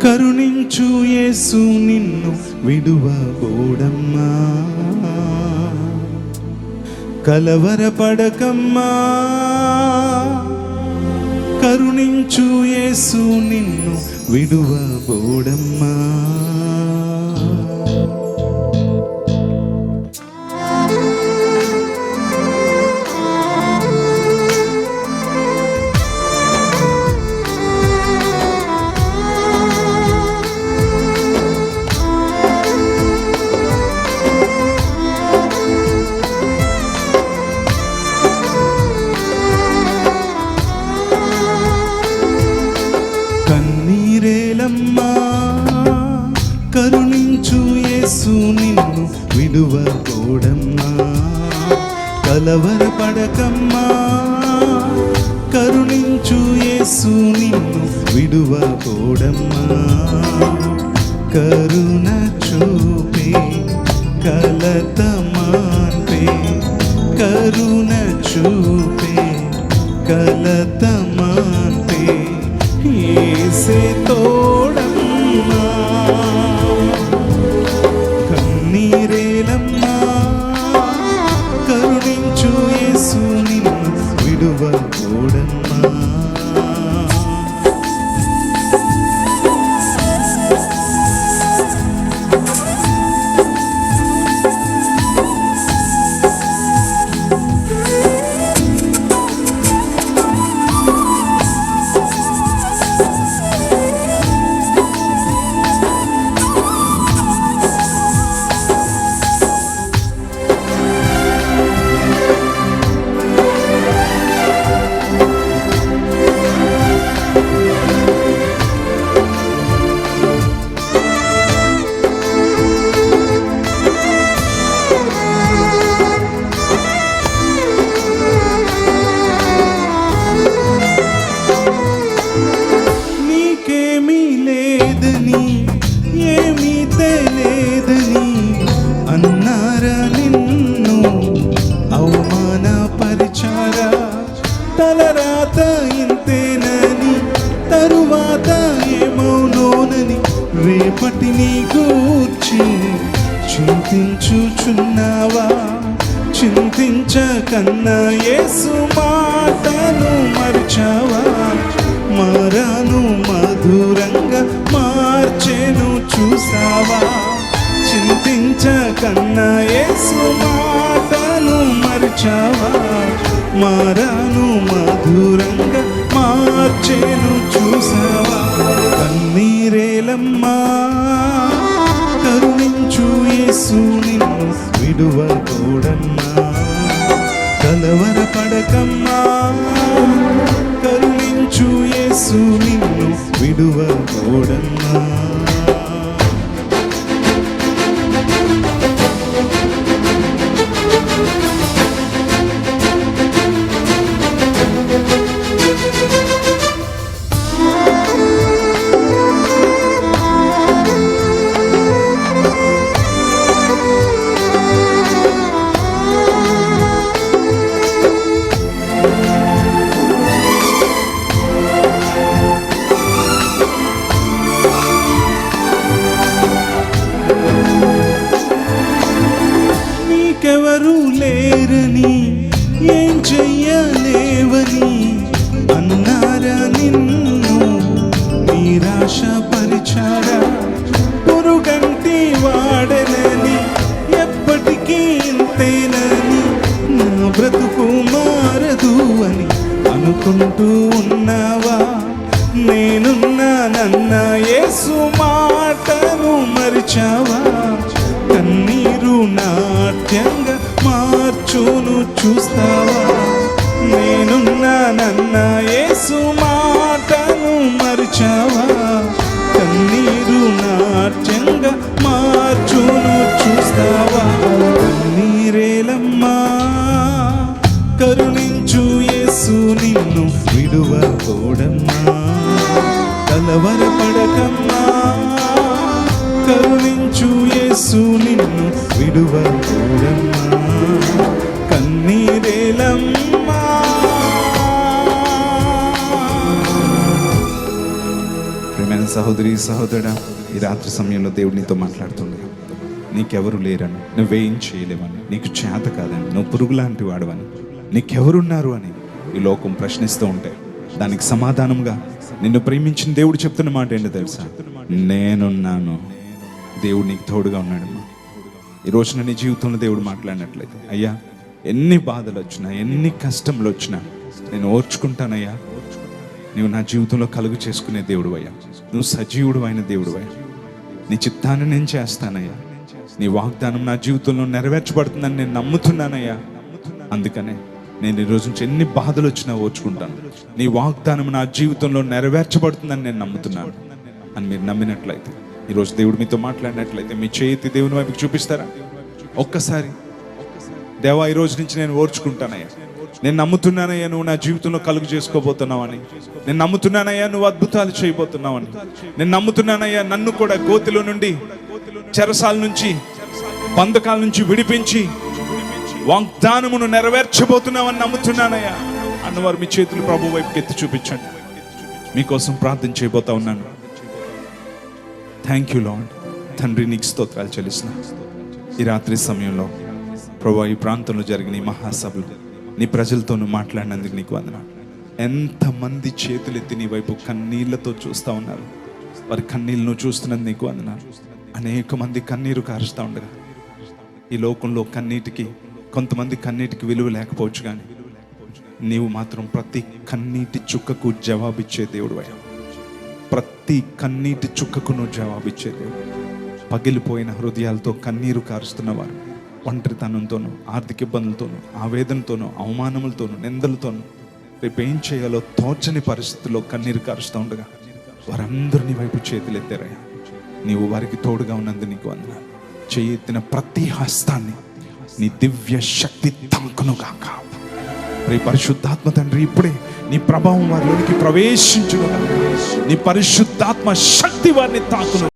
కరుణించు యేసు నిన్ను విడువబోడమ్మా, కలవరపడకమ్మా. కరుణించు యేసు నిన్ను విడువబోడమ్మా. కన్నీరేలమ్మా, కరుణించు యేసు నిన్ను విడువబోడమ్మా, కలవరపడకమ్మా. కరుణించు యేసు నిన్ను విడువబోడమ్మా. కరుణ చూపే కలత మాన్పే, కరుణ చూపే కలత మాన్పే, యేసే తోడమ్మా. కన్నీరేలమ్మా, కరుణించు యేసు నిన్ను విడువబోడమ్మా. ఏమీ తెలియదని అన్నారా నిన్ను, అవమానపరిచారా. తలరాత ఇంతేనని, తరువాత ఏమౌనోనని, రేపటిని గూర్చి చింతించుచున్నావా. చింతించకన్నా యేసు మాటను మరిచావా. మారాను మధురంగా మార్చెను చూసావా. చింతించకన్నా యేసు మాటను మరిచావా. మారాను మధురంగా మార్చెను చూసావా. కన్నీరేలమ్మా, కరుణించు యేసు నిన్ను విడువబోడమ్మా, కలవరపడకమ్మా. కరుణించు యేసు నిన్ను విడువబోడమ్మా. నీకెవరు లేరని, ఏం చెయ్యలేవని అన్నారా నిన్ను, నిరాశపరిచారా. పురుగంటి వాడనని, ఎప్పటికీ ఇంతేనని, నా బ్రతుకు మారదు అని అనుకుంటూ ఉన్నావా. నేనున్నానన్న యేసు మాటను మరిచావా. కన్నీరు నాట్యంగా మార్చును చూస్తావా. నేనున్నానన్న యేసు మాటను మరిచావా. కన్నీరు నాట్యంగా మార్చును చూస్తావా. కన్నీరేలమ్మా, కరుణించు యేసు నిన్ను విడువబోడమ్మా, కలవరపడకమ్మా. కరుణించు యేసు నిన్ను విడువబోడమ్మా. కన్నీరేలమ్మా, సహోదరి సహోదరుడా, ఈ రాత్రి సమయంలో దేవుడు నీతో మాట్లాడుతుండే, నీకెవరు లేరని, నువ్వేం చేయలేవని, నీకు చేత కాదని, నువ్వు పురుగు లాంటి వాడవని, నీకెవరున్నారు అని ఈ లోకం ప్రశ్నిస్తూ ఉంటే దానికి సమాధానంగా నిన్ను ప్రేమించిన దేవుడు చెప్తున్న మాట ఏంటో తెలుసా? నేనున్నాను. దేవుడు నీకు తోడుగా ఉన్నాడమ్మా. ఈ రోజున నీ జీవితంలో దేవుడు మాట్లాడినట్లయితే, అయ్యా ఎన్ని బాధలు వచ్చినా, ఎన్ని కష్టములు వచ్చినా నేను ఓర్చుకుంటానయ్యా. నువ్వు నా జీవితంలో కలుగు చేసుకునే దేవుడు అయ్యా, నువ్వు సజీవుడు అయిన దేవుడు అయ్యా, నీ చిత్తాన్ని నేను చేస్తానయ్యా, నీ వాగ్దానం నా జీవితంలో నెరవేర్చబడుతుందని నేను నమ్ముతున్నానయ్యా. అందుకనే నేను ఈ రోజు నుంచి ఎన్ని బాధలు వచ్చినా ఓర్చుకుంటాను. నీ వాగ్దానం నా జీవితంలో నెరవేర్చబడుతుందని నేను నమ్ముతున్నాను అని మీరు నమ్మినట్లయితే, ఈరోజు దేవుడు మీతో మాట్లాడినట్లయితే మీ చేతి దేవుని వైపుకి చూపిస్తారా? ఒక్కసారి, దేవా ఈ రోజు నుంచి నేను ఓర్చుకుంటానయ్యా, నేను నమ్ముతున్నానయ్యా నువ్వు నా జీవితంలో కలుగు చేసుకోబోతున్నావని, నేను నమ్ముతున్నానయ్యా నువ్వు అద్భుతాలు చేయబోతున్నావని, నేను నమ్ముతున్నానయ్యా నన్ను కూడా గోతిలో నుండి, చెరసాల నుంచి, బంధకాల నుంచి విడిపించి వాగ్దానమును నెరవేర్చబోతున్నావని నమ్ముతున్నానయ్యా అన్నవారు మీ చేతులు ప్రభు వైపుకి ఎత్తి చూపించండి. మీకోసం ప్రార్థన చేయబోతా ఉన్నాను. Thank you lord. తండ్రి నీకు స్తోత్రాలు చెల్లిస్తున్నా. ఈ రాత్రి సమయంలో ప్రభు ఈ ప్రాంతంలో జరిగిన ఈ మహాసభలు నీ ప్రజలతో నువ్వు మాట్లాడినందుకు నీకు వందనాలు. ఎంతమంది చేతులెత్తి నీ వైపు కన్నీళ్లతో చూస్తూ ఉన్నారు. వారి కన్నీళ్ళు నువ్వు చూస్తున్నది నీకు వందనాలు. అనేక మంది కన్నీరు కారుస్తూ ఉండగా, ఈ లోకంలో కొంతమంది కన్నీటికి విలువ లేకపోవచ్చు, కానీ నీవు మాత్రం ప్రతి కన్నీటి చుక్కకు జవాబిచ్చే దేవుడు అయ్యా. ప్రతి కన్నీటి చుక్కకు నువ్వు జవాబిచ్చే దేవుడు. పగిలిపోయిన హృదయాలతో కన్నీరు కారుస్తున్నవారు, ఒంటరితనంతోనూ, ఆర్థిక ఇబ్బందులతోనూ, ఆవేదనతోనూ, అవమానములతోనూ, నిందలతోనూ, రేపు ఏం చేయాలో తోచని పరిస్థితుల్లో కన్నీరు కారుస్తూ ఉండగా వారందరినీ వైపు చేతులు ఎత్తారయ్యా. నీవు వారికి తోడుగా ఉన్నందుకు నీకు వందనాలు. చేయెత్తిన ప్రతి హస్తాన్ని నీ దివ్య శక్తి తాకునుగాక. రే పరిశుద్ధాత్మ తండ్రి, ఇప్పుడే నీ ప్రభావం వారిలోనికి ప్రవేశించును. నీ పరిశుద్ధాత్మ శక్తి వారిని తాకును.